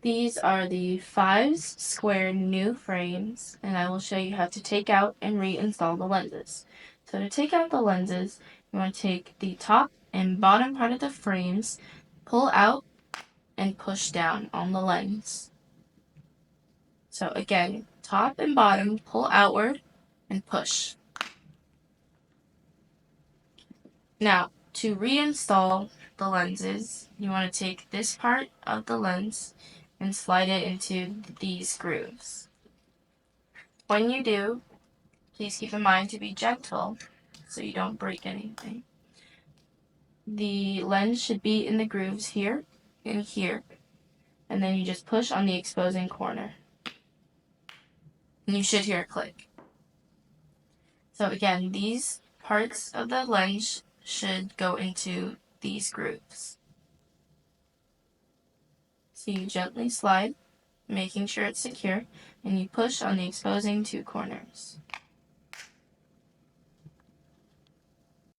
These are the Fives Squared new frames, and I will show you how to take out and reinstall the lenses. So to take out the lenses, you want to take the top and bottom part of the frames, pull out, and push down on the lens. So again, top and bottom, pull outward and push. Now, to reinstall the lenses, you want to take this part of the lens and slide it into these grooves. When you do, please keep in mind to be gentle so you don't break anything. The lens should be in the grooves here and here, and then you just push on the exposing corner. And you should hear a click. So again, these parts of the lens should go into these grooves. So you gently slide, making sure it's secure, and you push on the exposing two corners.